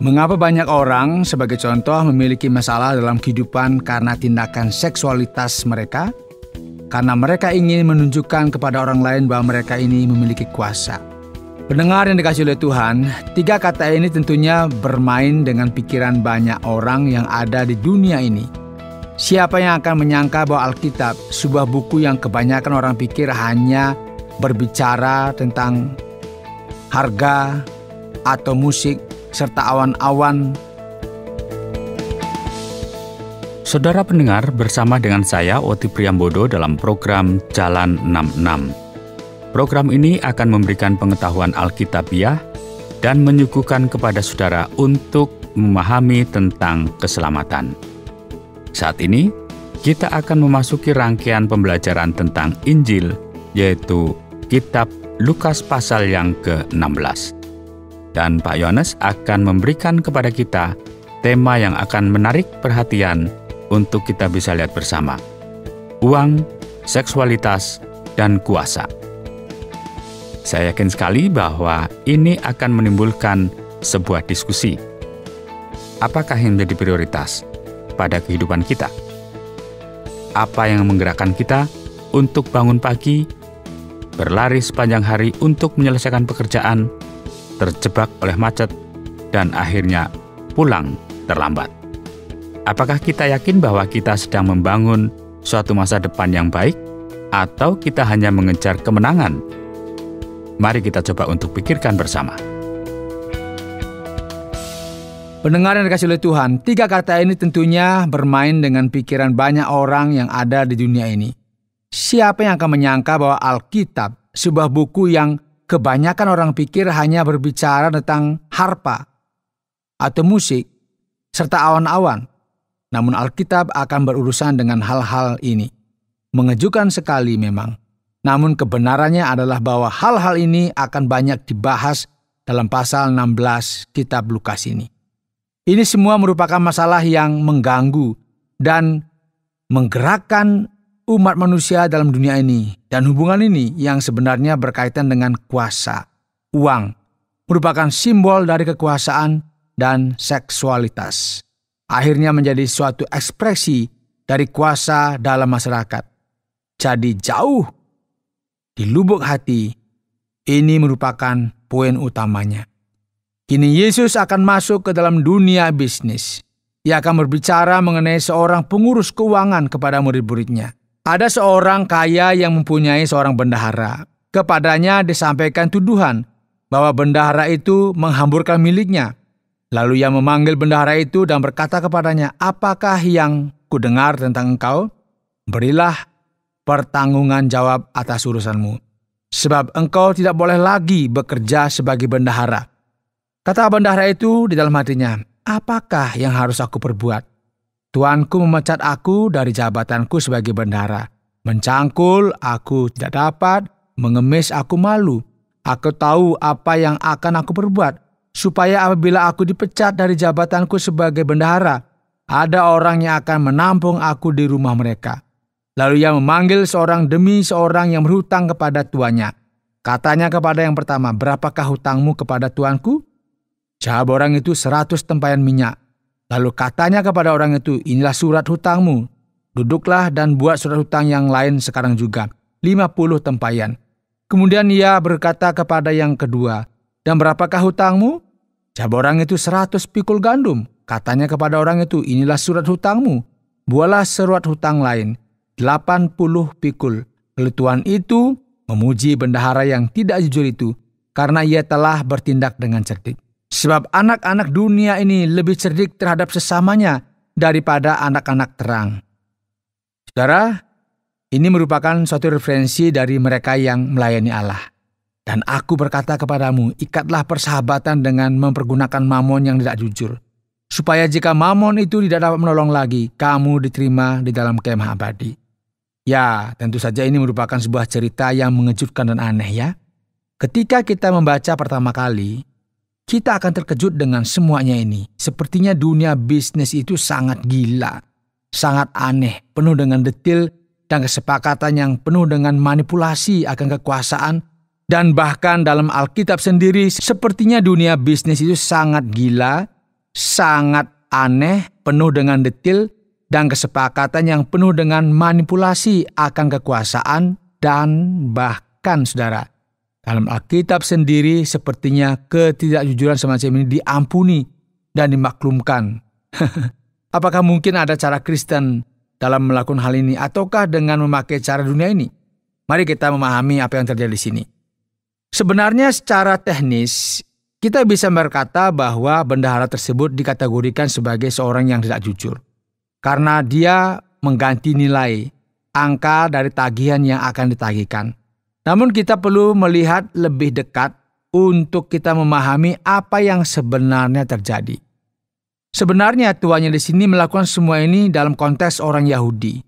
Mengapa banyak orang, sebagai contoh, memiliki masalah dalam kehidupan karena tindakan seksualitas mereka? Karena mereka ingin menunjukkan kepada orang lain bahwa mereka ini memiliki kuasa. Pendengar yang dikasihi oleh Tuhan, 3 kata ini tentunya bermain dengan pikiran banyak orang yang ada di dunia ini. Siapa yang akan menyangka bahwa Alkitab, sebuah buku yang kebanyakan orang pikir hanya berbicara tentang harga atau musik, serta awan-awan. Saudara pendengar, bersama dengan saya Oti Priambodo dalam program Jalan 66. Program ini akan memberikan pengetahuan Alkitabiah dan menyuguhkan kepada saudara untuk memahami tentang keselamatan. Saat ini, kita akan memasuki rangkaian pembelajaran tentang Injil, yaitu Kitab Lukas pasal yang ke-16. Dan Pak Yohanes akan memberikan kepada kita tema yang akan menarik perhatian untuk kita bisa lihat bersama. Uang, seksualitas, dan kuasa. Saya yakin sekali bahwa ini akan menimbulkan sebuah diskusi. Apakah yang menjadi prioritas pada kehidupan kita? Apa yang menggerakkan kita untuk bangun pagi, berlari sepanjang hari untuk menyelesaikan pekerjaan, terjebak oleh macet, dan akhirnya pulang terlambat? Apakah kita yakin bahwa kita sedang membangun suatu masa depan yang baik, atau kita hanya mengejar kemenangan? Mari kita coba untuk pikirkan bersama. Pendengar yang dikasihi oleh Tuhan, 3 kata ini tentunya bermain dengan pikiran banyak orang yang ada di dunia ini. Siapa yang akan menyangka bahwa Alkitab, sebuah buku yang kebanyakan orang pikir hanya berbicara tentang harpa atau musik serta awan-awan. Namun Alkitab akan berurusan dengan hal-hal ini. Mengejutkan sekali memang. Namun kebenarannya adalah bahwa hal-hal ini akan banyak dibahas dalam pasal 16 kitab Lukas ini. Ini semua merupakan masalah yang mengganggu dan menggerakkan umat manusia dalam dunia ini, dan hubungan ini yang sebenarnya berkaitan dengan kuasa. Uang merupakan simbol dari kekuasaan dan seksualitas. Akhirnya menjadi suatu ekspresi dari kuasa dalam masyarakat. Jadi jauh di lubuk hati, ini merupakan poin utamanya. Kini Yesus akan masuk ke dalam dunia bisnis. Ia akan berbicara mengenai seorang pengurus keuangan kepada murid-muridnya. Ada seorang kaya yang mempunyai seorang bendahara. Kepadanya disampaikan tuduhan bahwa bendahara itu menghamburkan miliknya. Lalu ia memanggil bendahara itu dan berkata kepadanya, "Apakah yang kudengar tentang engkau? Berilah pertanggungan jawab atas urusanmu. Sebab engkau tidak boleh lagi bekerja sebagai bendahara." Kata bendahara itu di dalam hatinya, "Apakah yang harus aku perbuat? Tuanku memecat aku dari jabatanku sebagai bendahara. Mencangkul aku tidak dapat, mengemis aku malu. Aku tahu apa yang akan aku perbuat, supaya apabila aku dipecat dari jabatanku sebagai bendahara, ada orang yang akan menampung aku di rumah mereka." Lalu ia memanggil seorang demi seorang yang berhutang kepada tuannya. Katanya kepada yang pertama, "Berapakah hutangmu kepada tuanku?" Jawab orang itu, 100 tempayan minyak. Lalu katanya kepada orang itu, "Inilah surat hutangmu. Duduklah dan buat surat hutang yang lain sekarang juga, 50 tempayan." Kemudian ia berkata kepada yang kedua, "Dan berapakah hutangmu?" Jawab orang itu, 100 pikul gandum. Katanya kepada orang itu, "Inilah surat hutangmu. Buatlah surat hutang lain, 80 pikul." Lalu tuan itu memuji bendahara yang tidak jujur itu, karena ia telah bertindak dengan cerdik. Sebab anak-anak dunia ini lebih cerdik terhadap sesamanya daripada anak-anak terang. Saudara, ini merupakan suatu referensi dari mereka yang melayani Allah. "Dan aku berkata kepadamu, ikatlah persahabatan dengan mempergunakan mamon yang tidak jujur, supaya jika mamon itu tidak dapat menolong lagi, kamu diterima di dalam kemah abadi." Ya, tentu saja ini merupakan sebuah cerita yang mengejutkan dan aneh ya. Ketika kita membaca pertama kali, kita akan terkejut dengan semuanya ini. Sepertinya dunia bisnis itu sangat gila, sangat aneh, penuh dengan detil dan kesepakatan yang penuh dengan manipulasi akan kekuasaan. Dan bahkan dalam Alkitab sendiri, sepertinya dunia bisnis itu sangat gila sangat aneh, penuh dengan detail, dan kesepakatan yang penuh dengan manipulasi akan kekuasaan dan bahkan saudara. Dalam Alkitab sendiri sepertinya ketidakjujuran semacam ini diampuni dan dimaklumkan. Apakah mungkin ada cara Kristen dalam melakukan hal ini ataukah dengan memakai cara dunia ini? Mari kita memahami apa yang terjadi di sini. Sebenarnya secara teknis kita bisa berkata bahwa bendahara tersebut dikategorikan sebagai seorang yang tidak jujur. Karena dia mengganti nilai angka dari tagihan yang akan ditagihkan. Namun kita perlu melihat lebih dekat untuk kita memahami apa yang sebenarnya terjadi. Sebenarnya tuannya di sini melakukan semua ini dalam konteks orang Yahudi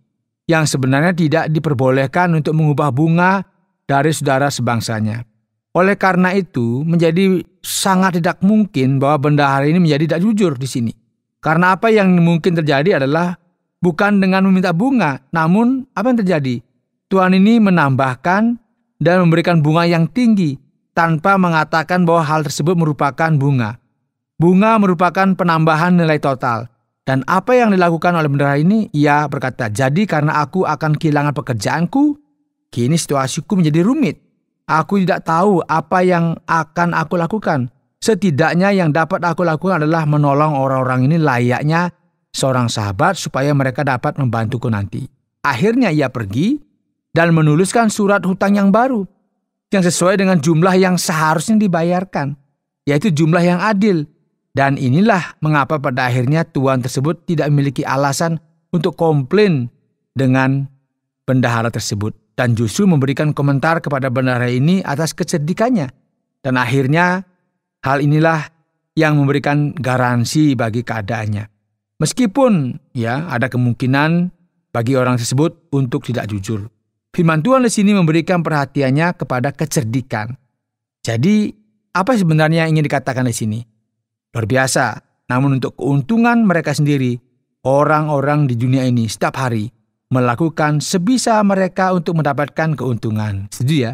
yang sebenarnya tidak diperbolehkan untuk mengubah bunga dari saudara sebangsanya. Oleh karena itu menjadi sangat tidak mungkin bahwa bendahara ini menjadi tidak jujur di sini. Karena apa yang mungkin terjadi adalah bukan dengan meminta bunga, namun apa yang terjadi? Tuan ini menambahkan dan memberikan bunga yang tinggi tanpa mengatakan bahwa hal tersebut merupakan bunga. Bunga merupakan penambahan nilai total. Dan apa yang dilakukan oleh bendahara ini? Ia berkata, jadi karena aku akan kehilangan pekerjaanku, kini situasiku menjadi rumit. Aku tidak tahu apa yang akan aku lakukan. Setidaknya yang dapat aku lakukan adalah menolong orang-orang ini layaknya seorang sahabat supaya mereka dapat membantuku nanti. Akhirnya ia pergi dan menuliskan surat hutang yang baru yang sesuai dengan jumlah yang seharusnya dibayarkan, yaitu jumlah yang adil. Dan inilah mengapa pada akhirnya tuan tersebut tidak memiliki alasan untuk komplain dengan bendahara tersebut dan justru memberikan komentar kepada bendahara ini atas kecerdikannya. Dan akhirnya hal inilah yang memberikan garansi bagi keadaannya. Meskipun ada kemungkinan bagi orang tersebut untuk tidak jujur. Firman Tuhan di sini memberikan perhatiannya kepada kecerdikan. Jadi, apa sebenarnya yang ingin dikatakan di sini? Luar biasa. Namun untuk keuntungan mereka sendiri, orang-orang di dunia ini setiap hari melakukan sebisa mereka untuk mendapatkan keuntungan. Setuju ya?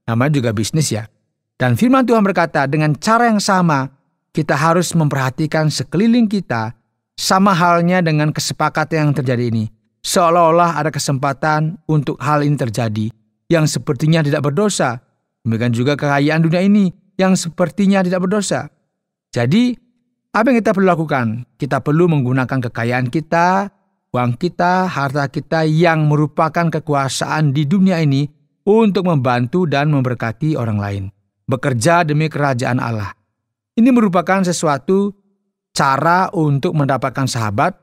Namanya juga bisnis ya. Dan firman Tuhan berkata, dengan cara yang sama, kita harus memperhatikan sekeliling kita, sama halnya dengan kesepakatan yang terjadi ini. Seolah-olah ada kesempatan untuk hal ini terjadi yang sepertinya tidak berdosa. Demikian juga kekayaan dunia ini yang sepertinya tidak berdosa. Jadi, apa yang kita perlu lakukan? Kita perlu menggunakan kekayaan kita, uang kita, harta kita yang merupakan kekuasaan di dunia ini untuk membantu dan memberkati orang lain. Bekerja demi kerajaan Allah. Ini merupakan sesuatu cara untuk mendapatkan sahabat.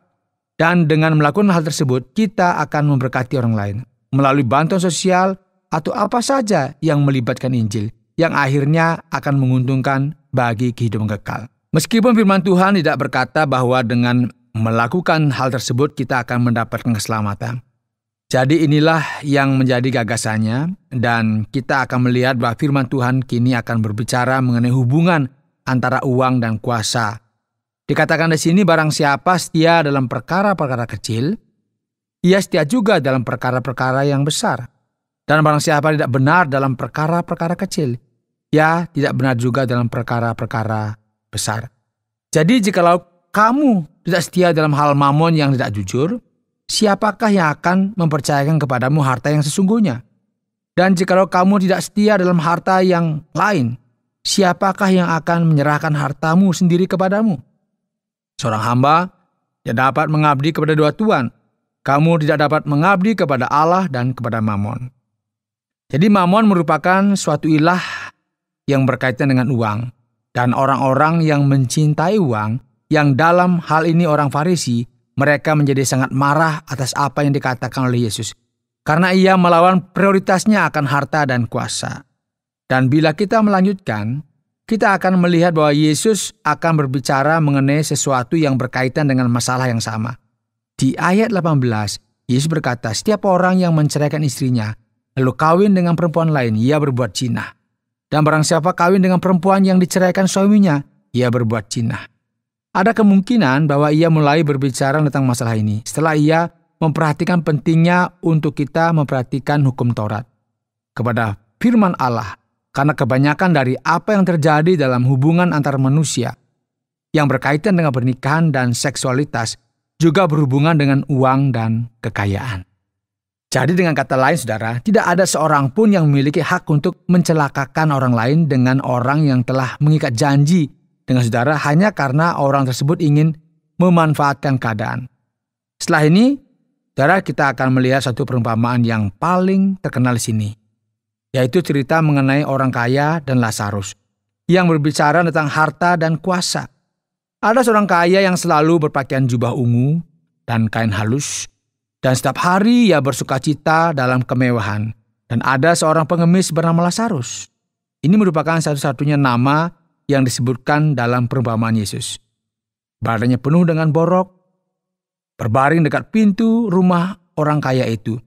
Dan dengan melakukan hal tersebut, kita akan memberkati orang lain. Melalui bantuan sosial atau apa saja yang melibatkan Injil. Yang akhirnya akan menguntungkan bagi kehidupan kekal. Meskipun firman Tuhan tidak berkata bahwa dengan melakukan hal tersebut kita akan mendapatkan keselamatan. Jadi inilah yang menjadi gagasannya. Dan kita akan melihat bahwa firman Tuhan kini akan berbicara mengenai hubungan antara uang dan kuasa. Dikatakan di sini barang siapa setia dalam perkara-perkara kecil, ia setia juga dalam perkara-perkara yang besar. Dan barang siapa tidak benar dalam perkara-perkara kecil, ia tidak benar juga dalam perkara-perkara besar. Jadi jikalau kamu tidak setia dalam hal mamon yang tidak jujur, siapakah yang akan mempercayakan kepadamu harta yang sesungguhnya? Dan jikalau kamu tidak setia dalam harta yang lain, siapakah yang akan menyerahkan hartamu sendiri kepadamu? Seorang hamba tidak dapat mengabdi kepada dua tuan. Kamu tidak dapat mengabdi kepada Allah dan kepada mamon. Jadi mamon merupakan suatu ilah yang berkaitan dengan uang. Dan orang-orang yang mencintai uang, yang dalam hal ini orang Farisi, mereka menjadi sangat marah atas apa yang dikatakan oleh Yesus. Karena ia melawan prioritasnya akan harta dan kuasa. Dan bila kita melanjutkan, kita akan melihat bahwa Yesus akan berbicara mengenai sesuatu yang berkaitan dengan masalah yang sama. Di ayat 18, Yesus berkata, setiap orang yang menceraikan istrinya, lalu kawin dengan perempuan lain, ia berbuat zina. Dan barang siapa kawin dengan perempuan yang diceraikan suaminya, ia berbuat zina. Ada kemungkinan bahwa ia mulai berbicara tentang masalah ini setelah ia memperhatikan pentingnya untuk kita memperhatikan hukum Taurat kepada firman Allah. Karena kebanyakan dari apa yang terjadi dalam hubungan antar manusia yang berkaitan dengan pernikahan dan seksualitas juga berhubungan dengan uang dan kekayaan. Jadi dengan kata lain saudara, tidak ada seorang pun yang memiliki hak untuk mencelakakan orang lain dengan orang yang telah mengikat janji dengan saudara hanya karena orang tersebut ingin memanfaatkan keadaan. Setelah ini, saudara, kita akan melihat satu perumpamaan yang paling terkenal di sini, yaitu cerita mengenai orang kaya dan Lazarus yang berbicara tentang harta dan kuasa. Ada seorang kaya yang selalu berpakaian jubah ungu dan kain halus, dan setiap hari ia bersukacita dalam kemewahan. Dan ada seorang pengemis bernama Lazarus. Ini merupakan satu-satunya nama yang disebutkan dalam perumpamaan Yesus. Badannya penuh dengan borok, berbaring dekat pintu rumah orang kaya itu,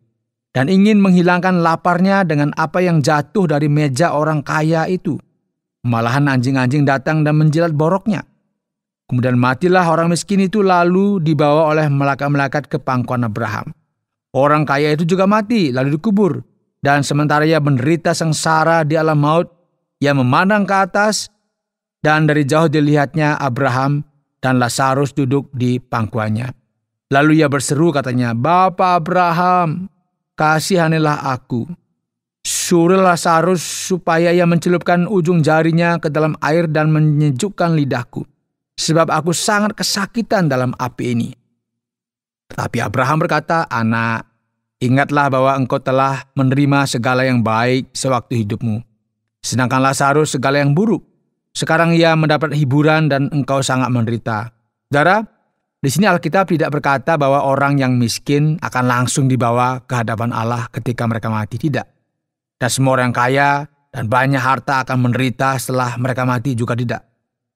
dan ingin menghilangkan laparnya dengan apa yang jatuh dari meja orang kaya itu. Malahan anjing-anjing datang dan menjilat boroknya. Kemudian matilah orang miskin itu, lalu dibawa oleh malaikat-malaikat ke pangkuan Abraham. Orang kaya itu juga mati lalu dikubur. Dan sementara ia menderita sengsara di alam maut, ia memandang ke atas, dan dari jauh dilihatnya Abraham dan Lazarus duduk di pangkuannya. Lalu ia berseru, katanya, "Bapa Abraham, kasihanilah aku. Suruh Lazarus supaya ia mencelupkan ujung jarinya ke dalam air dan menyejukkan lidahku, sebab aku sangat kesakitan dalam api ini." Tetapi Abraham berkata, "Anak, ingatlah bahwa engkau telah menerima segala yang baik sewaktu hidupmu, sedangkan Lazarus segala yang buruk. Sekarang ia mendapat hiburan dan engkau sangat menderita." Saudara, di sini Alkitab tidak berkata bahwa orang yang miskin akan langsung dibawa ke hadapan Allah ketika mereka mati. Tidak. Dan semua orang kaya dan banyak harta akan menderita setelah mereka mati juga tidak.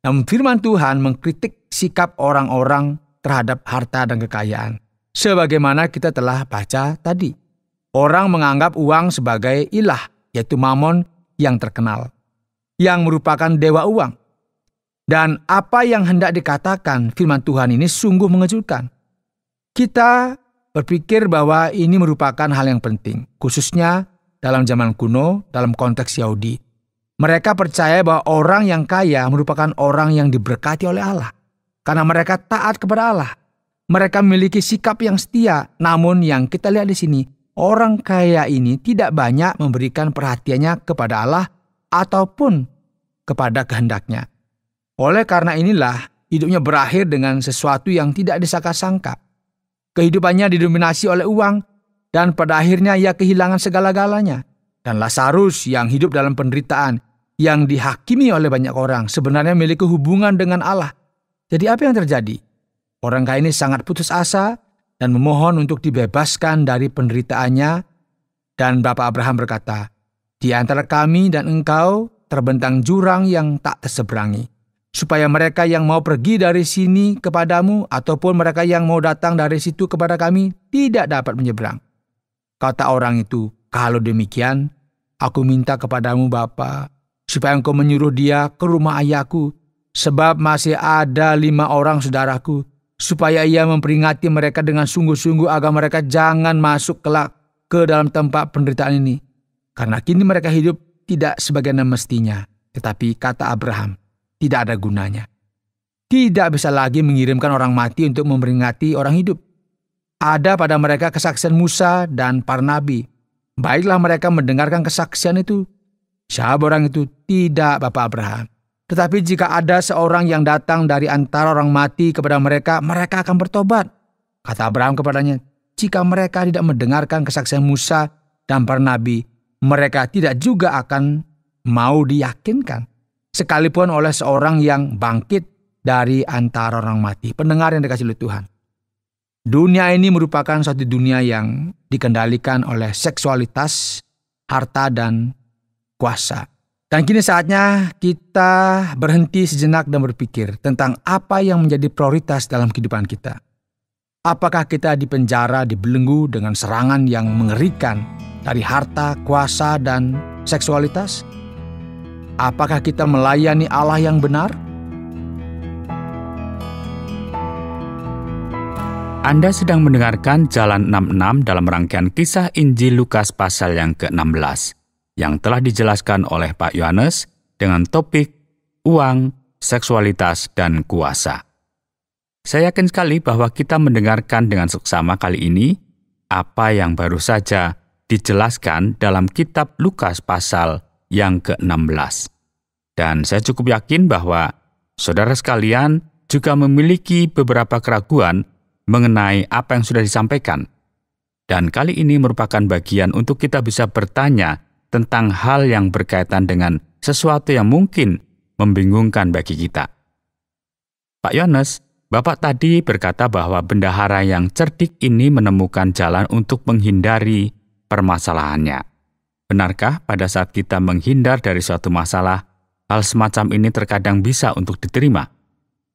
Namun firman Tuhan mengkritik sikap orang-orang terhadap harta dan kekayaan. Sebagaimana kita telah baca tadi. Orang menganggap uang sebagai ilah, yaitu Mamon yang terkenal, yang merupakan dewa uang. Dan apa yang hendak dikatakan firman Tuhan ini sungguh mengejutkan. Kita berpikir bahwa ini merupakan hal yang penting, khususnya dalam zaman kuno, dalam konteks Yahudi. Mereka percaya bahwa orang yang kaya merupakan orang yang diberkati oleh Allah, karena mereka taat kepada Allah. Mereka memiliki sikap yang setia. Namun yang kita lihat di sini, orang kaya ini tidak banyak memberikan perhatiannya kepada Allah ataupun kepada kehendaknya. Oleh karena inilah, hidupnya berakhir dengan sesuatu yang tidak disangka-sangka. Kehidupannya didominasi oleh uang, dan pada akhirnya ia kehilangan segala-galanya. Dan Lazarus yang hidup dalam penderitaan, yang dihakimi oleh banyak orang, sebenarnya memiliki hubungan dengan Allah. Jadi apa yang terjadi? Orang kaya ini sangat putus asa dan memohon untuk dibebaskan dari penderitaannya. Dan Bapak Abraham berkata, "Di antara kami dan engkau terbentang jurang yang tak terseberangi, supaya mereka yang mau pergi dari sini kepadamu ataupun mereka yang mau datang dari situ kepada kami tidak dapat menyeberang." Kata orang itu, "Kalau demikian, aku minta kepadamu Bapa, supaya engkau menyuruh dia ke rumah ayahku, sebab masih ada 5 orang saudaraku, supaya ia memperingati mereka dengan sungguh-sungguh agar mereka jangan masuk kelak ke dalam tempat penderitaan ini. Karena kini mereka hidup tidak sebagaimana mestinya." Tetapi kata Abraham, tidak ada gunanya. Tidak bisa lagi mengirimkan orang mati untuk memperingati orang hidup. Ada pada mereka kesaksian Musa dan para nabi. Baiklah mereka mendengarkan kesaksian itu. Siapa orang itu? Tidak, Bapak Abraham. Tetapi jika ada seorang yang datang dari antara orang mati kepada mereka, mereka akan bertobat. Kata Abraham kepadanya, jika mereka tidak mendengarkan kesaksian Musa dan para nabi, mereka tidak juga akan mau diyakinkan, sekalipun oleh seorang yang bangkit dari antara orang mati. Pendengar yang dikasihi oleh Tuhan. Dunia ini merupakan suatu dunia yang dikendalikan oleh seksualitas, harta, dan kuasa. Dan kini saatnya kita berhenti sejenak dan berpikir tentang apa yang menjadi prioritas dalam kehidupan kita. Apakah kita dipenjara, dibelenggu dengan serangan yang mengerikan dari harta, kuasa, dan seksualitas? Apakah kita melayani Allah yang benar? Anda sedang mendengarkan Jalan 66 dalam rangkaian kisah Injil Lukas pasal yang ke-16 yang telah dijelaskan oleh Pak Yohanes dengan topik Uang, seksualitas, dan kuasa. Saya yakin sekali bahwa kita mendengarkan dengan seksama kali ini apa yang baru saja dijelaskan dalam kitab Lukas pasal yang ke-16. Dan saya cukup yakin bahwa saudara sekalian juga memiliki beberapa keraguan mengenai apa yang sudah disampaikan. Dan kali ini merupakan bagian untuk kita bisa bertanya tentang hal yang berkaitan dengan sesuatu yang mungkin membingungkan bagi kita. Pak Yones, Bapak tadi berkata bahwa bendahara yang cerdik ini menemukan jalan untuk menghindari permasalahannya. Benarkah pada saat kita menghindar dari suatu masalah, hal semacam ini terkadang bisa untuk diterima?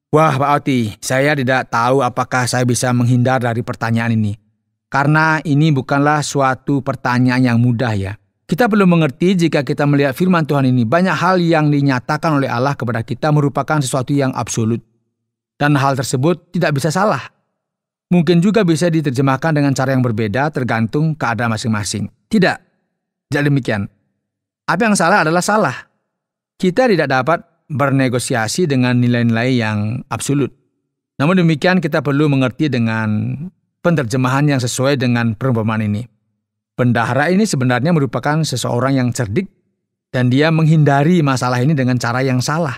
Wah, Pak Oti, saya tidak tahu apakah saya bisa menghindar dari pertanyaan ini. Karena ini bukanlah suatu pertanyaan yang mudah ya. Kita perlu mengerti jika kita melihat firman Tuhan ini, banyak hal yang dinyatakan oleh Allah kepada kita merupakan sesuatu yang absolut. Dan hal tersebut tidak bisa salah. Mungkin juga bisa diterjemahkan dengan cara yang berbeda tergantung keadaan masing-masing. Tidak demikian. Apa yang salah adalah salah. Kita tidak dapat bernegosiasi dengan nilai-nilai yang absolut. Namun demikian kita perlu mengerti dengan penerjemahan yang sesuai dengan perumpamaan ini. Bendahara ini sebenarnya merupakan seseorang yang cerdik dan dia menghindari masalah ini dengan cara yang salah.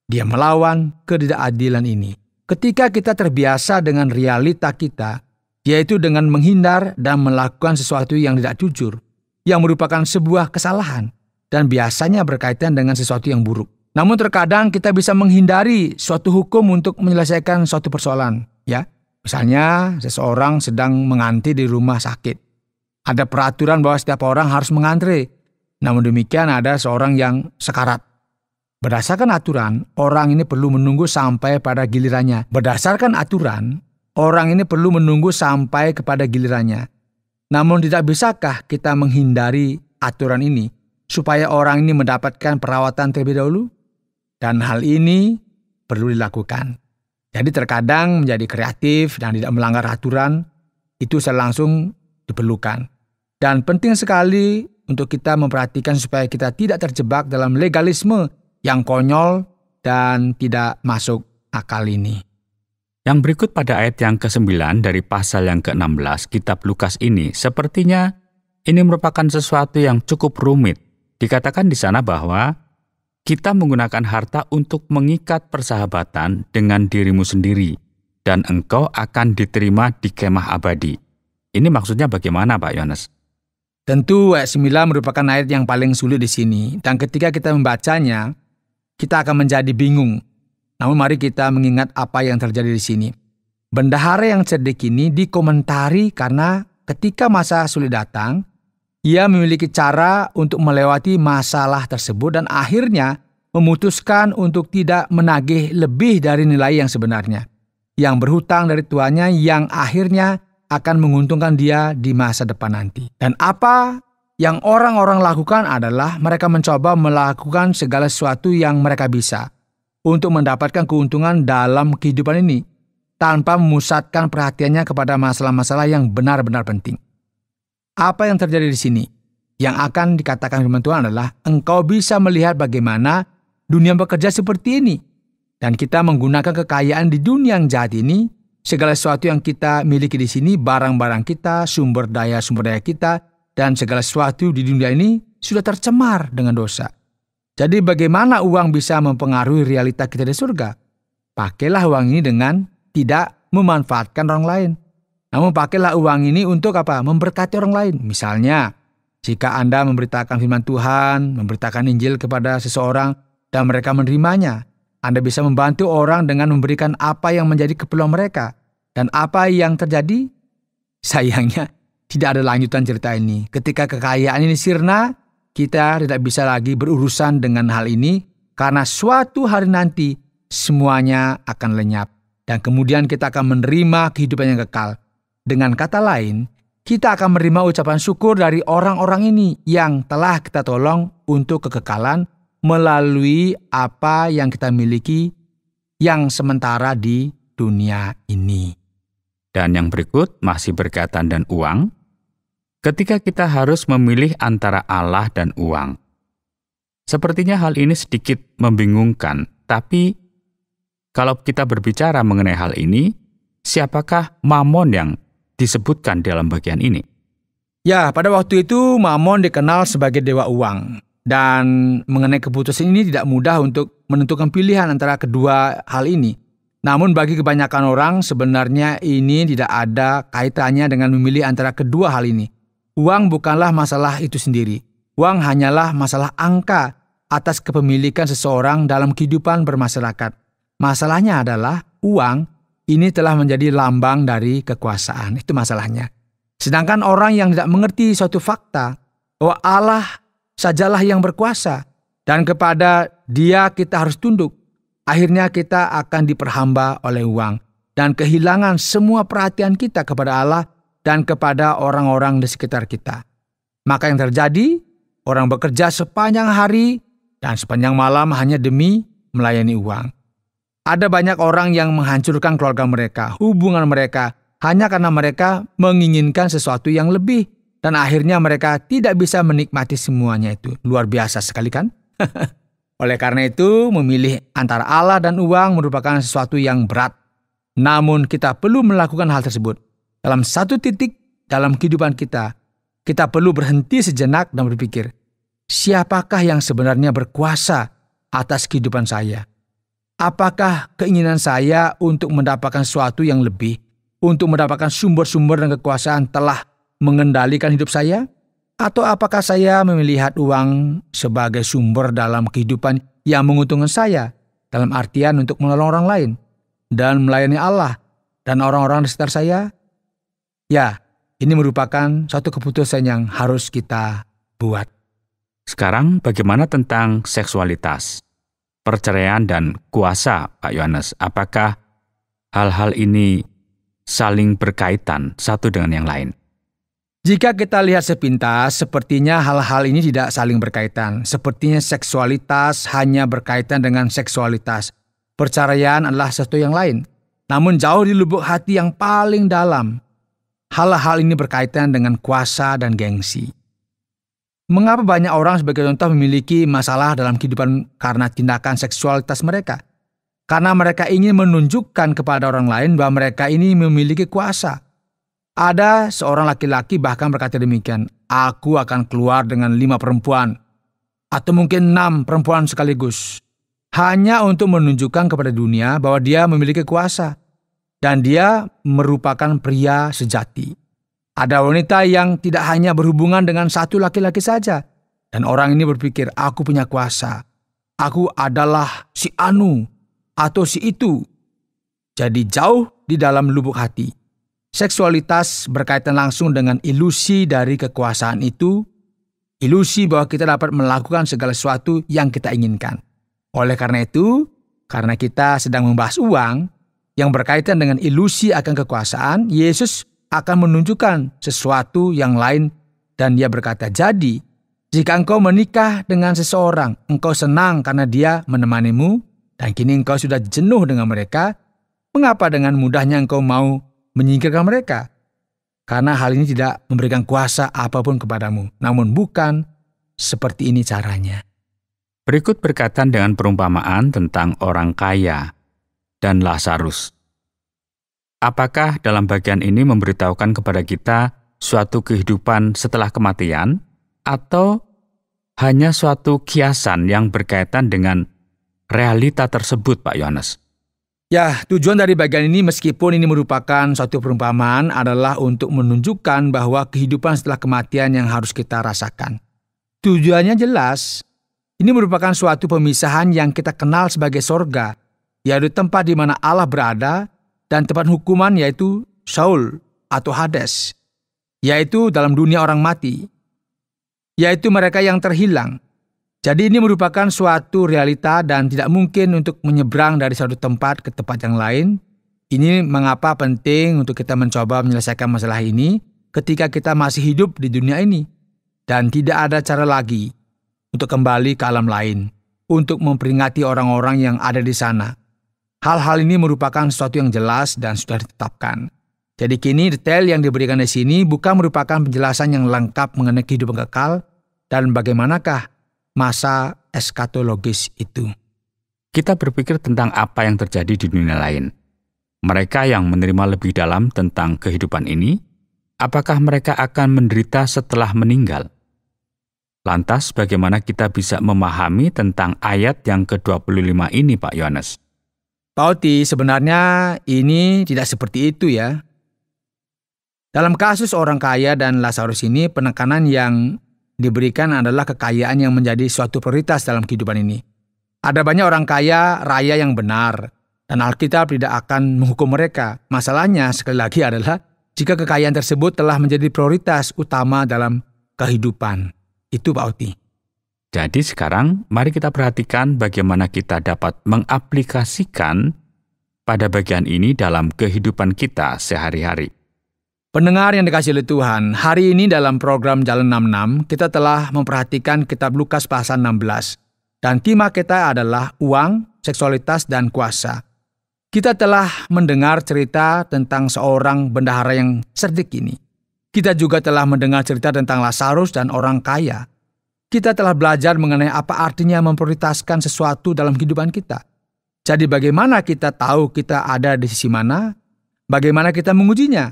Dia melawan ketidakadilan ini. Ketika kita terbiasa dengan realita kita, yaitu dengan menghindar dan melakukan sesuatu yang tidak jujur, yang merupakan sebuah kesalahan, dan biasanya berkaitan dengan sesuatu yang buruk. Namun terkadang kita bisa menghindari suatu hukum untuk menyelesaikan suatu persoalan. Ya, misalnya seseorang sedang mengantri di rumah sakit. Ada peraturan bahwa setiap orang harus mengantre. Namun demikian ada seorang yang sekarat. Berdasarkan aturan, orang ini perlu menunggu sampai pada gilirannya. Namun tidak bisakah kita menghindari aturan ini supaya orang ini mendapatkan perawatan terlebih dahulu? Dan hal ini perlu dilakukan. Jadi terkadang menjadi kreatif dan tidak melanggar aturan, itu secara langsung diperlukan. Dan penting sekali untuk kita memperhatikan supaya kita tidak terjebak dalam legalisme yang konyol dan tidak masuk akal ini. Yang berikut pada ayat yang ke-9 dari pasal yang ke-16 kitab Lukas ini, sepertinya ini merupakan sesuatu yang cukup rumit. Dikatakan di sana bahwa kita menggunakan harta untuk mengikat persahabatan dengan dirimu sendiri, dan engkau akan diterima di kemah abadi. Ini maksudnya bagaimana, Pak Yones? Tentu ayat 9 merupakan ayat yang paling sulit di sini, dan ketika kita membacanya, kita akan menjadi bingung. Namun mari kita mengingat apa yang terjadi di sini. Bendahara yang cerdik ini dikomentari karena ketika masa sulit datang, ia memiliki cara untuk melewati masalah tersebut dan akhirnya memutuskan untuk tidak menagih lebih dari nilai yang sebenarnya, yang berhutang dari tuannya yang akhirnya akan menguntungkan dia di masa depan nanti. Dan apa yang orang-orang lakukan adalah mereka mencoba melakukan segala sesuatu yang mereka bisa untuk mendapatkan keuntungan dalam kehidupan ini tanpa memusatkan perhatiannya kepada masalah-masalah yang benar-benar penting. Apa yang terjadi di sini? Yang akan dikatakan firman Tuhan adalah engkau bisa melihat bagaimana dunia bekerja seperti ini. Dan kita menggunakan kekayaan di dunia yang jahat ini, segala sesuatu yang kita miliki di sini, barang-barang kita, sumber daya kita, dan segala sesuatu di dunia ini sudah tercemar dengan dosa. Jadi bagaimana uang bisa mempengaruhi realita kita di surga? Pakailah uang ini dengan tidak memanfaatkan orang lain. Namun pakailah uang ini untuk apa? Memberkati orang lain. Misalnya, jika Anda memberitakan firman Tuhan, memberitakan Injil kepada seseorang dan mereka menerimanya, Anda bisa membantu orang dengan memberikan apa yang menjadi keperluan mereka. Dan apa yang terjadi? Sayangnya, tidak ada lanjutan cerita ini. Ketika kekayaan ini sirna, kita tidak bisa lagi berurusan dengan hal ini karena suatu hari nanti semuanya akan lenyap. Dan kemudian kita akan menerima kehidupan yang kekal. Dengan kata lain, kita akan menerima ucapan syukur dari orang-orang ini yang telah kita tolong untuk kekekalan melalui apa yang kita miliki yang sementara di dunia ini. Dan yang berikut masih berkaitan dan uang. Ketika kita harus memilih antara Allah dan uang. Sepertinya hal ini sedikit membingungkan Tapi kalau kita berbicara mengenai hal ini, siapakah Mamon yang disebutkan dalam bagian ini? Ya, pada waktu itu Mamon dikenal sebagai dewa uang. Dan mengenai keputusan ini tidak mudah untuk menentukan pilihan antara kedua hal ini. Namun bagi kebanyakan orang sebenarnya ini tidak ada kaitannya dengan memilih antara kedua hal ini. Uang bukanlah masalah itu sendiri. Uang hanyalah masalah angka atas kepemilikan seseorang dalam kehidupan bermasyarakat. Masalahnya adalah uang ini telah menjadi lambang dari kekuasaan. Itu masalahnya. Sedangkan orang yang tidak mengerti suatu fakta bahwa Allah sajalah yang berkuasa dan kepada Dia kita harus tunduk. Akhirnya kita akan diperhamba oleh uang dan kehilangan semua perhatian kita kepada Allah dan kepada orang-orang di sekitar kita. Maka yang terjadi, orang bekerja sepanjang hari dan sepanjang malam hanya demi melayani uang. Ada banyak orang yang menghancurkan keluarga mereka, hubungan mereka, hanya karena mereka menginginkan sesuatu yang lebih. Dan akhirnya mereka tidak bisa menikmati semuanya itu. Luar biasa sekali kan? Oleh karena itu, memilih antara Allah dan uang merupakan sesuatu yang berat. Namun kita perlu melakukan hal tersebut. Dalam satu titik dalam kehidupan kita perlu berhenti sejenak dan berpikir, siapakah yang sebenarnya berkuasa atas kehidupan saya? Apakah keinginan saya untuk mendapatkan sesuatu yang lebih, untuk mendapatkan sumber-sumber dan kekuasaan telah mengendalikan hidup saya? Atau apakah saya melihat uang sebagai sumber dalam kehidupan yang menguntungkan saya, dalam artian untuk menolong orang lain dan melayani Allah dan orang-orang di sekitar saya? Ya, ini merupakan suatu keputusan yang harus kita buat. Sekarang bagaimana tentang seksualitas, perceraian dan kuasa, Pak Yohanes? Apakah hal-hal ini saling berkaitan satu dengan yang lain? Jika kita lihat sepintas, sepertinya hal-hal ini tidak saling berkaitan. Sepertinya seksualitas hanya berkaitan dengan seksualitas. Perceraian adalah sesuatu yang lain. Namun jauh di lubuk hati yang paling dalam, hal-hal ini berkaitan dengan kuasa dan gengsi. Mengapa banyak orang sebagai contoh memiliki masalah dalam kehidupan karena tindakan seksualitas mereka? Karena mereka ingin menunjukkan kepada orang lain bahwa mereka ini memiliki kuasa. Ada seorang laki-laki bahkan berkata demikian, aku akan keluar dengan 5 perempuan, atau mungkin 6 perempuan sekaligus, hanya untuk menunjukkan kepada dunia bahwa dia memiliki kuasa, dan dia merupakan pria sejati. Ada wanita yang tidak hanya berhubungan dengan satu laki-laki saja, dan orang ini berpikir, aku punya kuasa, aku adalah si anu, atau si itu. Jadi jauh di dalam lubuk hati, seksualitas berkaitan langsung dengan ilusi dari kekuasaan itu, ilusi bahwa kita dapat melakukan segala sesuatu yang kita inginkan. Oleh karena itu, karena kita sedang membahas uang yang berkaitan dengan ilusi akan kekuasaan, Yesus akan menunjukkan sesuatu yang lain dan dia berkata, jadi jika engkau menikah dengan seseorang, engkau senang karena dia menemanimu dan kini engkau sudah jenuh dengan mereka, mengapa dengan mudahnya engkau mau menyingkirkan mereka? Karena hal ini tidak memberikan kuasa apapun kepadamu. Namun bukan seperti ini caranya. Berikut berkaitan dengan perumpamaan tentang orang kaya dan Lazarus. Apakah dalam bagian ini memberitahukan kepada kita suatu kehidupan setelah kematian, atau hanya suatu kiasan yang berkaitan dengan realita tersebut, Pak Yohanes? Ya, tujuan dari bagian ini meskipun ini merupakan suatu perumpamaan adalah untuk menunjukkan bahwa kehidupan setelah kematian yang harus kita rasakan. Tujuannya jelas, ini merupakan suatu pemisahan yang kita kenal sebagai sorga, yaitu tempat di mana Allah berada, dan tempat hukuman yaitu Saul atau Hades, yaitu dalam dunia orang mati, yaitu mereka yang terhilang. Jadi ini merupakan suatu realita dan tidak mungkin untuk menyeberang dari satu tempat ke tempat yang lain. Ini mengapa penting untuk kita mencoba menyelesaikan masalah ini ketika kita masih hidup di dunia ini. Dan tidak ada cara lagi untuk kembali ke alam lain, untuk memperingati orang-orang yang ada di sana. Hal-hal ini merupakan sesuatu yang jelas dan sudah ditetapkan. Jadi kini detail yang diberikan di sini bukan merupakan penjelasan yang lengkap mengenai kehidupan kekal dan bagaimanakah masa eskatologis itu. kita berpikir tentang apa yang terjadi di dunia lain. Mereka yang menerima lebih dalam tentang kehidupan ini, apakah mereka akan menderita setelah meninggal? Lantas, bagaimana kita bisa memahami tentang ayat yang ke-25 ini, Pak Yohanes? Pak Oti, sebenarnya ini tidak seperti itu ya. Dalam kasus orang kaya dan Lazarus ini, penekanan yang diberikan adalah kekayaan yang menjadi suatu prioritas dalam kehidupan ini. Ada banyak orang kaya raya yang benar, dan Alkitab tidak akan menghukum mereka. Masalahnya sekali lagi adalah jika kekayaan tersebut telah menjadi prioritas utama dalam kehidupan. Itu Pak Oti. Jadi sekarang mari kita perhatikan bagaimana kita dapat mengaplikasikan pada bagian ini dalam kehidupan kita sehari-hari. Pendengar yang dikasihi oleh Tuhan, hari ini dalam program Jalan 66, kita telah memperhatikan kitab Lukas pasal 16. Dan tema kita adalah uang, seksualitas, dan kuasa. Kita telah mendengar cerita tentang seorang bendahara yang cerdik ini. Kita juga telah mendengar cerita tentang Lazarus dan orang kaya. Kita telah belajar mengenai apa artinya memprioritaskan sesuatu dalam kehidupan kita. Jadi bagaimana kita tahu kita ada di sisi mana? Bagaimana kita mengujinya?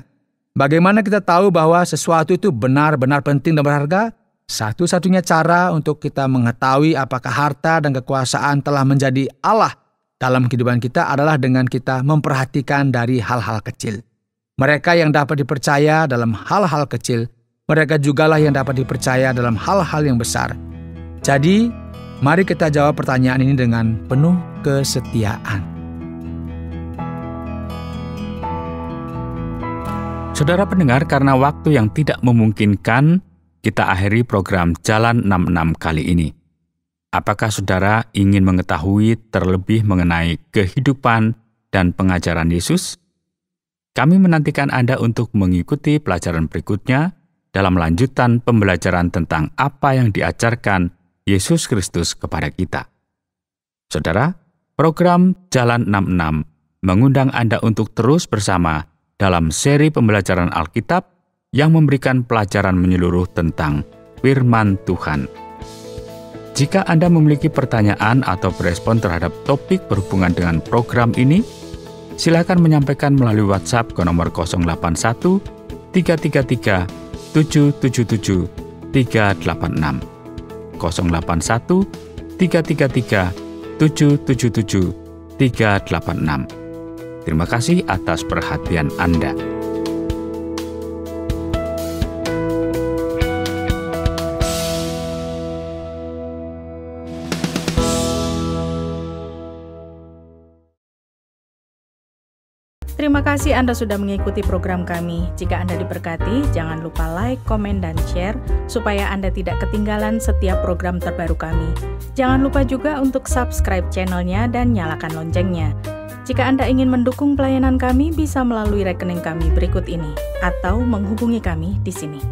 Bagaimana kita tahu bahwa sesuatu itu benar-benar penting dan berharga? Satu-satunya cara untuk kita mengetahui apakah harta dan kekuasaan telah menjadi Allah dalam kehidupan kita adalah dengan kita memperhatikan dari hal-hal kecil. Mereka yang dapat dipercaya dalam hal-hal kecil, mereka jugalah yang dapat dipercaya dalam hal-hal yang besar. Jadi, mari kita jawab pertanyaan ini dengan penuh kesetiaan. Saudara pendengar, karena waktu yang tidak memungkinkan, kita akhiri program Jalan 66 kali ini. Apakah saudara ingin mengetahui terlebih mengenai kehidupan dan pengajaran Yesus? Kami menantikan Anda untuk mengikuti pelajaran berikutnya dalam lanjutan pembelajaran tentang apa yang diajarkan Yesus Kristus kepada kita. Saudara, program Jalan 66 mengundang Anda untuk terus bersama dalam seri pembelajaran Alkitab yang memberikan pelajaran menyeluruh tentang firman Tuhan. Jika Anda memiliki pertanyaan atau berespon terhadap topik berhubungan dengan program ini, silakan menyampaikan melalui WhatsApp ke nomor 081 333 777 386 081 333 777 386. Terima kasih atas perhatian Anda. Terima kasih Anda sudah mengikuti program kami. Jika Anda diberkati, jangan lupa like, komen, dan share supaya Anda tidak ketinggalan setiap program terbaru kami. Jangan lupa juga untuk subscribe channelnya dan nyalakan loncengnya. Jika Anda ingin mendukung pelayanan kami, bisa melalui rekening kami berikut ini, atau menghubungi kami di sini.